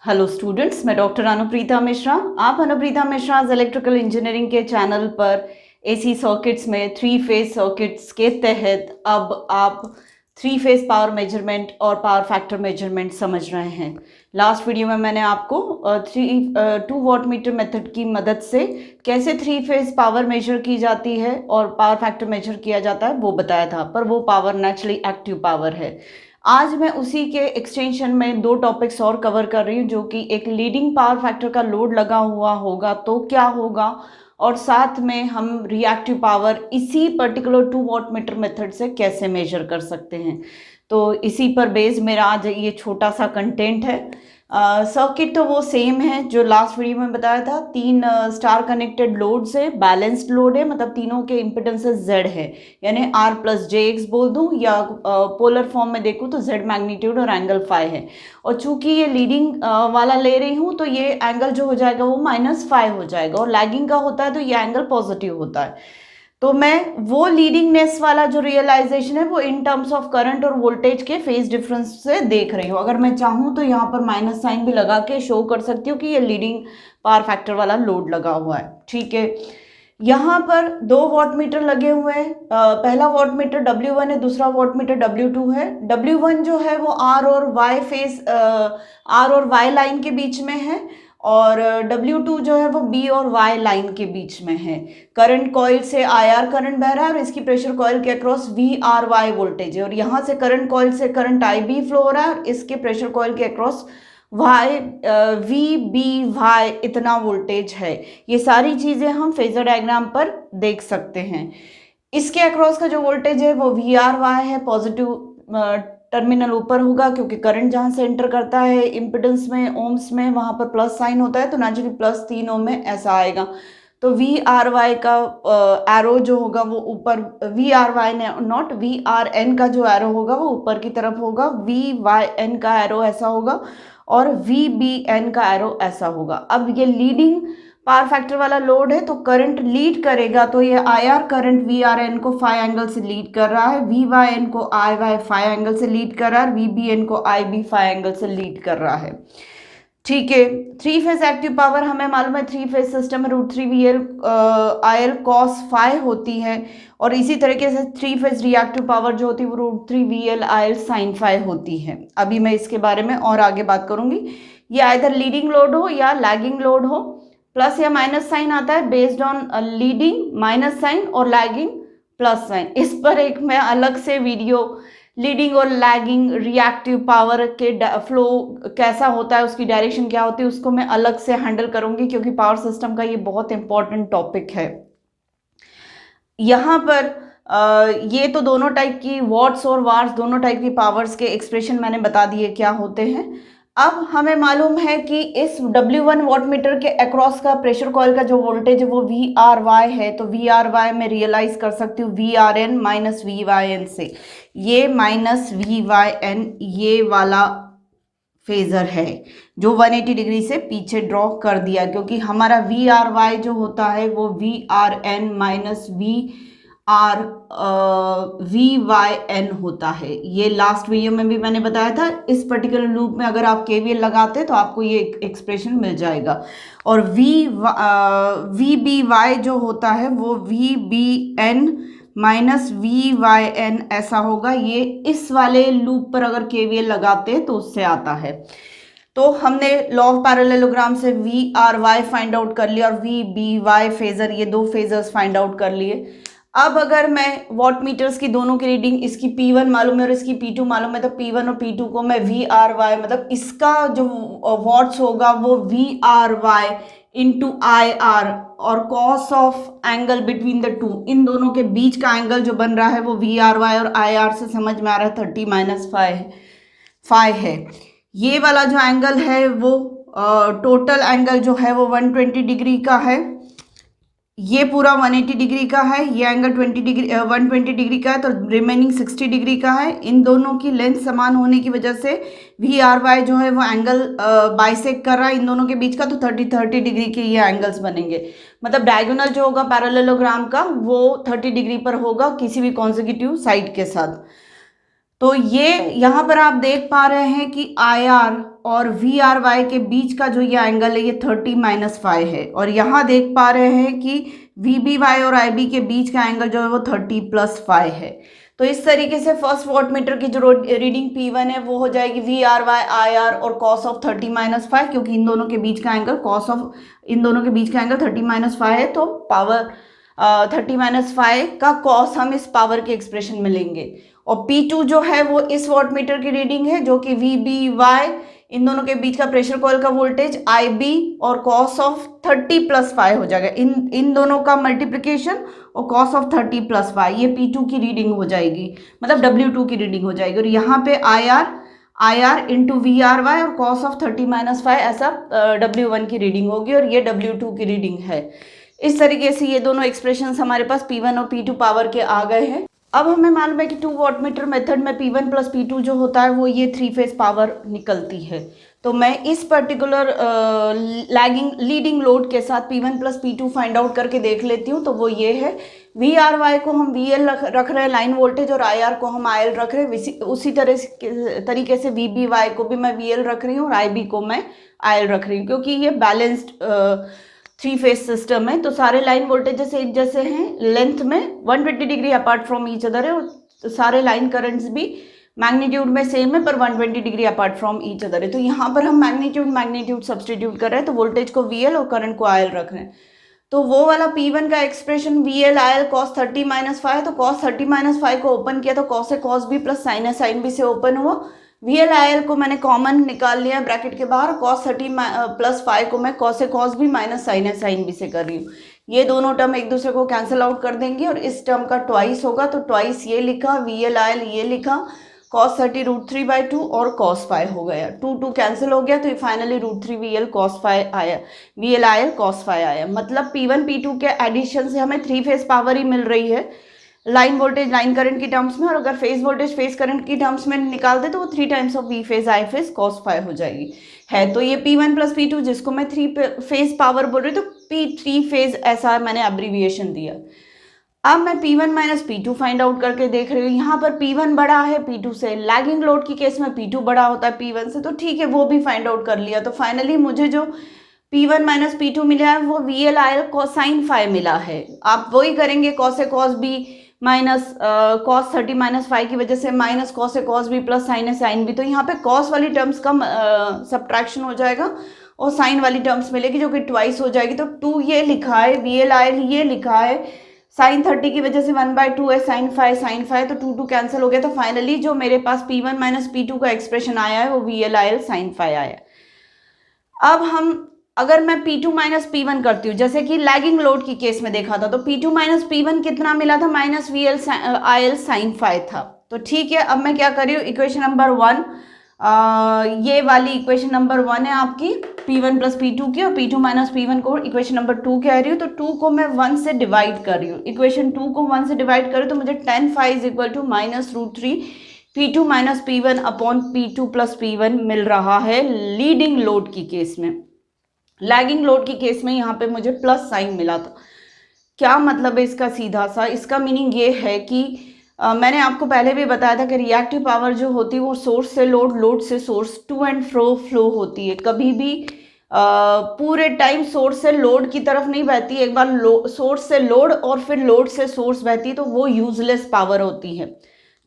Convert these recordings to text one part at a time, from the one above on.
Hello students, मैं doctor Anupreeta Mishra. आप Anupreeta Mishra electrical engineering के चैनल पर एसी सर्किट्स में थ्री फेज सर्किट्स के तहत अब आप थ्री फेज पावर मेजरमेंट और पावर फैक्टर मेजरमेंट समझ रहे हैं। लास्ट वीडियो में मैंने आपको 2 वॉट मीटर मेथड की मदद से कैसे थ्री फेज पावर मेजर की जाती है और पावर फैक्टर मेजर किया जाता है वो बताया था, पर वो पावर नेचुरली एक्टिव पावर है। आज मैं उसी के एक्सटेंशन में 2 टॉपिक्स और कवर कर रही हूँ, जो कि एक लीडिंग पावर फैक्टर का लोड लगा हुआ होगा तो क्या होगा, और साथ में हम रिएक्टिव पावर इसी पर्टिकुलर 2 वॉट मीटर मेथड से कैसे मेजर कर सकते हैं। तो इसी पर बेस्ड मेरा आज ये छोटा सा कंटेंट है। सर्किट तो वो सेम है जो लास्ट वीडियो में बताया था। 3 स्टार कनेक्टेड लोड से बैलेंस्ड लोड है, मतलब तीनों के इम्पिडेंसेस Z है, यानी R प्लस JX बोल दूं या पोलर फॉर्म में देखूं तो Z मैग्नीट्यूड और एंगल फाई है। और चूंकि ये लीडिंग वाला ले रही हूं तो ये एंगल जो हो जाएगा वो -फाई हो जाएगा, और लैगिंग का होता है तो ये एंगल पॉजिटिव होता है। तो मैं वो लीडिंगनेस वाला जो रियलाइजेशन है वो इन टर्म्स ऑफ करंट और वोल्टेज के फेज डिफरेंस से देख रही हूँ। अगर मैं चाहूँ तो यहाँ पर माइनस साइन भी लगा के शो कर सकती हूँ कि ये लीडिंग पावर फैक्टर वाला लोड लगा हुआ है। ठीक है, यहाँ पर 2 वॉट मीटर लगे हुए हैं। पहला वॉट मीटर W1 है, दूसरा वॉट मीटर W2 है। W1 जो है वो R और Y लाइन के बीच में है, और W2 जो है वो B और Y लाइन के बीच में है। करंट कॉइल से IR करंट बह रहा है और इसकी प्रेशर कॉइल के अक्रॉस VRY वोल्टेज है, और यहाँ से करंट कॉइल से करंट IB फ्लो हो रहा है और इसके प्रेशर कॉइल के अक्रॉस VBY इतना वोल्टेज है। ये सारी चीजें हम फेजर डायग्राम पर देख सकते हैं। इसके अक्रॉस का जो वोल्टेज है वो VRY है, पॉजिटिव टर्मिनल ऊपर होगा क्योंकि करंट जहां से एंटर करता है इम्पिडेंस में, ओम्स में, वहां पर प्लस साइन होता है तो नेचुरली प्लस 3 ओम में ऐसा आएगा। तो VRY का एरो जो होगा वो ऊपर, VRY नॉट VRN का जो एरो होगा वो ऊपर की तरफ होगा, VYN का एरो ऐसा होगा और VBN का एरो ऐसा होगा। अब ये लीडिंग पावर फैक्टर वाला लोड है तो करंट लीड करेगा, तो ये IR करंट VRN को फाई एंगल से लीड कर रहा है, VYN को IY फाई एंगल से लीड कर रहा है, VBN को IB फाई एंगल से लीड कर रहा है। ठीक है, थ्री फेज एक्टिव पावर हमें मालूम है, थ्री फेज सिस्टम में √3VL IL cos फाई होती है, और इसी तरीके से थ्री फेज रिएक्टिव पावर जो होती है वो √3VL IL sin फाई होती है। अभी मैं इसके बारे में और आगे बात करूंगी। ये आइदर लीडिंग लोड हो या लैगिंग लोड हो, प्लस या माइनस साइन आता है based on leading minus sign और लैगिंग प्लस साइन। इस पर एक मैं अलग से वीडियो लीडिंग और लैगिंग रिएक्टिव पावर के फ्लो कैसा होता है, उसकी डायरेक्शन क्या होती है, उसको मैं अलग से हैंडल करूंगी क्योंकि पावर सिस्टम का ये बहुत इंपॉर्टेंट टॉपिक है। यहाँ पर ये तो दोनों टाइप की वॉट्स और वार्स, दोनों टाइप की पावर्स के एक्सप्रेशन मैंने बता दिए क्या होते हैं। अब हमें मालूम है कि इस W1 वॉट मीटर के अक्रॉस का प्रेशर कॉइल का जो वोल्टेज है वो VRY है, तो VRY में रियलाइज कर सकती हूँ VRN माइनस VYN से। ये माइनस VYN ये वाला फेजर है जो 180 डिग्री से पीछे ड्रॉ कर दिया, क्योंकि हमारा VRY जो होता है वो VRN माइनस VYN होता है। ये लास्ट वीडियो में भी मैंने बताया था। इस पर्टिकुलर लूप में अगर आप KVL लगाते हैं तो आपको ये एक्सप्रेशन मिल जाएगा। और VBY जो होता है वो VBN माइनस VYN ऐसा होगा। ये इस वाले लूप पर अगर KVL लगाते हैं तो उससे आता है। तो हमने लॉ ऑफ पैरेललोग्राम से VRY फाइंड आउट कर लिया और VBY फेजर, ये 2 फेजर्स फाइंड आउट कर लिए। अब अगर मैं वॉट मीटर्स की दोनों की रीडिंग, इसकी P1 मालूम है और इसकी P2 मालूम है, तो P1 और P2 को मैं VRY, मतलब इसका जो वॉट्स होगा वो VRY इंटू IR, और cos of angle between the two, इन दोनों के बीच का एंगल जो बन रहा है वो VRY और IR से समझ में आ रहा है 30 माइनस फाई है। ये वाला जो एंगल है वो टोटल एंगल जो है वो 120 डिग्री का है, ये पूरा 180 डिग्री का है, ये एंगल 120 डिग्री का है, तो रिमेनिंग 60 डिग्री का है। इन दोनों की लेंथ समान होने की वजह से VRY जो है वो एंगल बाइसेक्ट कर रहा है इन दोनों के बीच का, तो 30 डिग्री के ये एंगल्स बनेंगे। मतलब डायगोनल जो होगा पैरेललोग्राम का वो 30 डिग्री पर होगा किसी भी कॉन्सेक्यूटिव साइड के साथ। तो ये यहाँ पर आप देख पा रहे हैं कि IR और वी आर वाई के बीच का जो ये एंगल है ये 30-5 है, और यहाँ देख पा रहे हैं कि वी बी वाई और आई बी के बीच का एंगल जो है वो 30+5 है। तो इस तरीके से फर्स्ट वॉटमीटर की जो रीडिंग P1 है वो हो जाएगी V R Y I R और कॉस ऑफ 30-5, क्योंकि इन दोनों के बीच का एंगल 30-5 है, तो पावर 30-5 का कॉस हम इस पावर के एक्सप्रेशन में लेंगे। और P2 जो है वो इस वॉटमीटर की रीडिंग है, जो कि वी बी वाई इन दोनों के बीच का प्रेशर कॉइल का वोल्टेज आई बी और कॉस ऑफ 30+5 हो जाएगा, इन दोनों का मल्टीप्लिकेशन और कॉस ऑफ 30+5, ये P2 की रीडिंग हो जाएगी, मतलब W2 की रीडिंग हो जाएगी। और यहाँ पे I R into V R Y और कॉस ऑफ 30-5 ऐसा W1 की रीडिंग होगी, और ये W2 की रीडिंग है। इस तरीके से ये दोनों एक्सप्रेशंस हमारे पास P1 और P2 पावर के आ गए हैं। अब हमें मालूम है कि 2 वॉटमीटर मेथड में P1 प्लस P2 जो होता है वो ये 3 फेज पावर निकलती है। तो मैं इस पर्टिकुलर लीडिंग लोड के साथ P1 plus P2 find out करके देख लेती हूँ। तो वो ये है, वी आर वाई को हम VL रख रहे हैं लाइन वोल्टेज, और आई आर को हम IL रख रहे हैं। उसी तरीके से वी बी वाई को भी मैं VL रख रही हूँ और IB को मैं IL रख रही हूँ, क्योंकि ये बैलेंस्ड 3 फेज सिस्टम है। तो सारे लाइन वोल्टेजेस एक जैसे हैं, लेंथ में 120 degree apart from each other है, और सारे लाइन करंट्स भी मैग्नीट्यूड में सेम है पर 120 degree apart from each other है। तो यहाँ पर हम मैग्नीट्यूड सब्सटीट्यूट कर रहे हैं, तो वोल्टेज को VL और करंट को IL रख रहे हैं। तो वो वाला P1 का एक्सप्रेशन VL IL cos 30-5, तो cos 30-5 को ओपन किया तो cos से cos भी प्लस sin है sin भी से ओपन हुआ। VL IL को मैंने कॉमन निकाल लिया ब्रैकेट के बाहर, cos 30+5 को मैं cos से cos भी माइनस sin है sin भी से कर रही हूँ। ये दोनों टर्म एक दूसरे को कैंसिल आउट कर देंगे और इस टर्म का ट्वाइस होगा, तो ट्वाइस ये लिखा, VL IL ये लिखा, cos 30√3/2 और cos 5 हो गया, 2 कैंसिल हो गया, तो ये फाइनली √3 VL cos 5 आया, VL IL cos 5 आया। मतलब P1 P2 के एडिशन से हमें 3 फेज पावर ही मिल रही है लाइन वोल्टेज लाइन करंट की टर्म्स में, और अगर फेज वोल्टेज फेज करंट की टर्म्स में निकाल दे तो वो 3 times of V phase I phase cos 5 हो जाएगी है। तो ये P1 प्लस P2 जिसको मैं 3 फेज पावर बोल रही हूँ, तो P3 फेज ऐसा मैंने अब्रीविएशन दिया। अब मैं P1 minus P2 find out करके देख रही हूँ। यहाँ पर P1 बड़ा है P2 से, लैगिंग लोड की केस में P2 बड़ा होता है P1 से, तो ठीक है वो भी फाइंड आउट कर लिया। तो फाइनली मुझे जो P1 माइनस P2 मिला है वो VL IL cosine 5 मिला है। आप वही करेंगे, cos से cos b माइनस cos 30-5 की वजह से माइनस cos से cos b प्लस sin है sin b, तो यहाँ पे cos वाली टर्म्स का सब्ट्रैक्शन हो जाएगा और साइन वाली टर्म्स मिलेगी जो कि ट्वाइस हो जाएगी। तो 2 ये लिखा है, VL IL ये लिखा है, साइन 30 की वजह से 1/2 है, साइन 5 तो 2 कैंसिल हो गया। तो फाइनली जो मेरे पास P1 माइनस P2 का एक्सप्रेशन आया है वो VL IL sin 5 आया। अब हम अगर मैं P2 माइनस P1 करती हूँ, जैसे कि लैगिंग लोड की केस में देखा था, तो P2 माइनस P1 कितना मिला था, माइनस VL IL sin 5 था। तो ठीक है, अब मैं क्या कर रही हूँ, इक्वेशन नंबर 1, ये वाली इक्वेशन नंबर 1 है आपकी P1 प्लस P2 की, और P2 माइनस P1 को इक्वेशन नंबर 2 कह रही हूँ। तो 2 को मैं 1 से डिवाइड कर रही हूँ, इक्वेशन 2 को 1 से डिवाइड करूँ तो मुझे tan phi is equal to -√3 P2 minus P1 upon P2 plus P1 मिल रहा है लीडिंग लोड की केस में। लैगिंग लोड की केस में यहाँ पे मुझे प्लस साइन मिला था। क्या मतलब है इसका, सीधा सा इसका मीनिंग ये है कि मैंने आपको पहले भी बताया था कि रिएक्टिव पावर जो होती है वो सोर्स से लोड, लोड से सोर्स, टू एंड फ्लो होती है। कभी भी पूरे टाइम सोर्स से लोड की तरफ नहीं बहती, एक बार सोर्स से लोड और फिर लोड से सोर्स बहती है तो वो यूजलेस पावर होती है।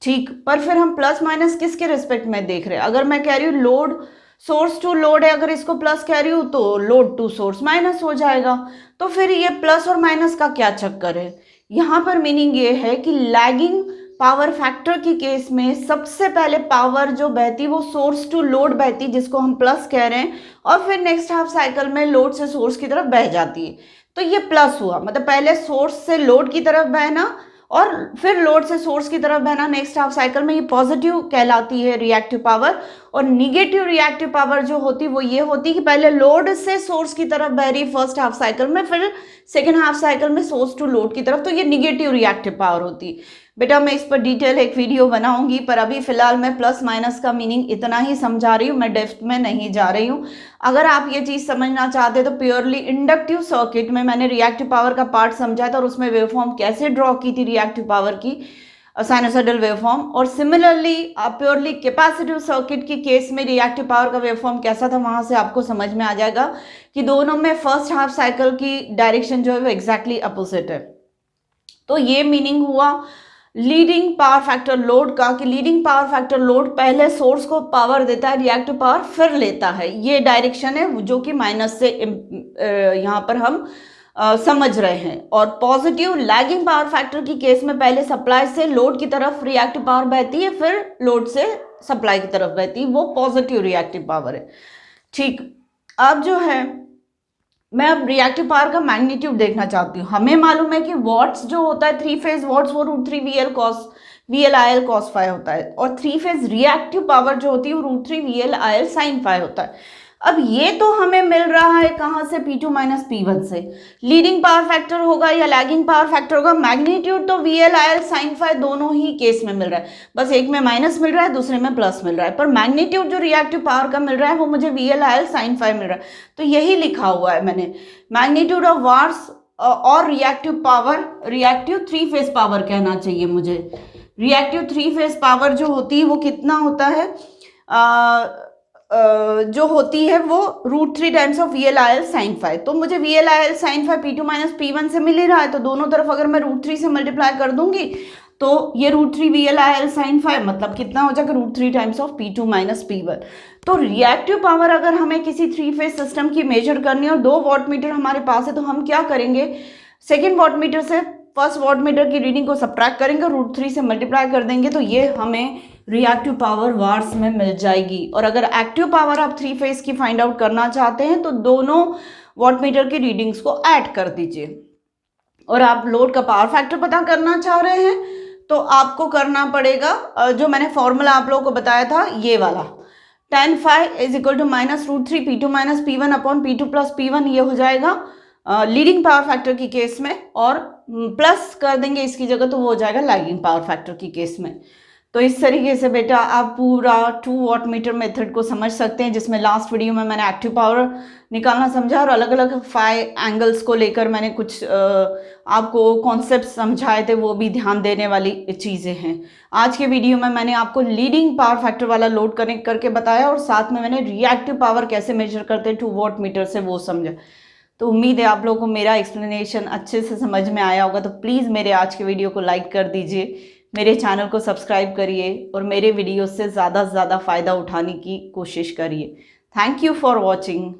ठीक, पर फिर हम प्लस माइनस किसके रिस्पेक्ट में देख रहे हैं, अगर मैं कह रही हूँ लोड सोर्स टू लोड है, अगर इसको प्लस कह रही हूँ तो लोड टू सोर्स माइनस हो जाएगा। तो फिर ये प्लस और माइनस का क्या चक्कर है, यहाँ पर मीनिंग ये है कि लैगिंग पावर फैक्टर की केस में सबसे पहले पावर जो बहती वो सोर्स टू लोड बहती, जिसको हम प्लस कह रहे हैं, और फिर नेक्स्ट हाफ साइकिल में लोड से सोर्स की तरफ बह जाती है। तो ये प्लस हुआ, मतलब पहले सोर्स से लोड की तरफ बहना और फिर लोड से सोर्स की तरफ बहना नेक्स्ट हाफ साइकिल में, ये पॉजिटिव कहलाती है रिएक्टिव पावर। और निगेटिव रिएक्टिव पावर जो होती वो ये होती कि पहले लोड से सोर्स की तरफ बह रही फर्स्ट हाफ साइकिल में, फिर सेकेंड हाफ साइकिल में सोर्स टू लोड की तरफ, तो ये निगेटिव रिएक्टिव पावर होती। बेटा मैं इस पर डिटेल एक वीडियो बनाऊंगी, पर अभी फिलहाल मैं प्लस माइनस का मीनिंग इतना ही समझा रही हूँ, मैं डेप्थ में नहीं जा रही हूँ। अगर आप ये चीज़ समझना चाहते तो प्योरली इंडक्टिव सर्किट में मैंने रिएक्टिव पावर का पार्ट समझा था और उसमें वेवफॉर्म कैसे ड्रॉ की थी रिएक्टिव पावर की, साइनोसॉइडल वेवफॉर्म। और सिमिलरली प्योरली कैपेसिटिव सर्किट की केस में रिएक्टिव पावर का वेवफॉर्म कैसा था, वहां से आपको समझ में आ जाएगा कि दोनों में फर्स्ट हाफ साइकिल की डायरेक्शन जो है वो एग्जैक्टली अपोजिट है। तो ये मीनिंग हुआ लीडिंग पावर फैक्टर लोड का, कि लीडिंग पावर फैक्टर लोड पहले सोर्स को पावर देता है, रिएक्टिव पावर फिर लेता है। ये डायरेक्शन है जो कि माइनस से यहाँ पर हम समझ रहे हैं। और पॉजिटिव लैगिंग पावर फैक्टर की केस में पहले सप्लाई से लोड की तरफ रिएक्टिव पावर बहती है, फिर लोड से सप्लाई की तरफ बहती है, वो पॉजिटिव रिएक्टिव पावर है। ठीक, अब जो है मैं अब रिएक्टिव पावर का मैग्नीट्यूड देखना चाहती हूँ। हमें मालूम है कि वॉट्स जो होता है 3 फेज वॉट्स वो √3 VL cos phi होता है, और 3 फेज रिएक्टिव पावर जो होती है वो √3 VL sin phi होता है। अब ये तो हमें मिल रहा है कहाँ से, P2 माइनस P1 से। लीडिंग पावर फैक्टर होगा या लैगिंग पावर फैक्टर होगा, मैग्नीट्यूड तो VL sin phi दोनों ही केस में मिल रहा है, बस एक में माइनस मिल रहा है दूसरे में प्लस मिल रहा है, पर मैग्नीट्यूड जो रिएक्टिव पावर का मिल रहा है वो मुझे VL sin phi मिल रहा है। तो यही लिखा हुआ है मैंने, मैग्नीट्यूड ऑफ वाट्स और reactive power, reactive 3 phase power कहना चाहिए मुझे। रिएक्टिव 3 फेज पावर जो होती है वो कितना होता है, जो होती है वो √3 times of VL sin phi। तो मुझे VL sin phi P2 minus P1 से मिल ही रहा है, तो दोनों तरफ अगर मैं √3 से मल्टीप्लाई कर दूंगी तो ये √3 VL sin phi मतलब कितना हो जाएगा, √3 times of P2 minus P1। तो रिएक्टिव पावर अगर हमें किसी 3 फेज सिस्टम की मेजर करनी है और 2 वॉटमीटर हमारे पास है, तो हम क्या करेंगे, सेकेंड वॉटमीटर से फर्स्ट वॉटमीटर की रीडिंग को सब्ट्रैक्ट करेंगे, √3 से मल्टीप्लाई कर देंगे, तो ये हमें रिएक्टिव पावर वाट्स में मिल जाएगी। और अगर एक्टिव पावर आप 3 फेज की फाइंड आउट करना चाहते हैं तो दोनों वॉटमीटर की रीडिंग्स को ऐड कर दीजिए। और आप लोड का पावर फैक्टर पता करना चाह रहे हैं तो आपको करना पड़ेगा जो मैंने फॉर्मूला आप लोगों को बताया था, ये वाला tan phi = minus √3 P2 minus P1 upon P2 plus P1, ये हो जाएगा लीडिंग पावर फैक्टर की केस में, और प्लस कर देंगे इसकी जगह तो वो हो जाएगा लैगिंग पावर फैक्टर की केस में। तो इस तरीके से बेटा आप पूरा 2 वॉटमीटर मेथड को समझ सकते हैं, जिसमें लास्ट वीडियो में मैंने एक्टिव पावर निकालना समझा और अलग अलग फाई एंगल्स को लेकर मैंने कुछ आपको कॉन्सेप्ट समझाए थे, वो भी ध्यान देने वाली चीज़ें हैं। आज के वीडियो में मैंने आपको लीडिंग पावर फैक्टर वाला लोड कनेक्ट करके बताया, और साथ में मैंने रिएक्टिव पावर कैसे मेजर करते हैं 2 वॉटमीटर से वो समझा। तो उम्मीद है आप लोगों को मेरा एक्सप्लेनेशन अच्छे से समझ में आया होगा। तो प्लीज़ मेरे आज के वीडियो को लाइक कर दीजिए, मेरे चैनल को सब्सक्राइब करिए और मेरे वीडियो से ज़्यादा से ज़्यादा फ़ायदा उठाने की कोशिश करिए। Thank you for watching.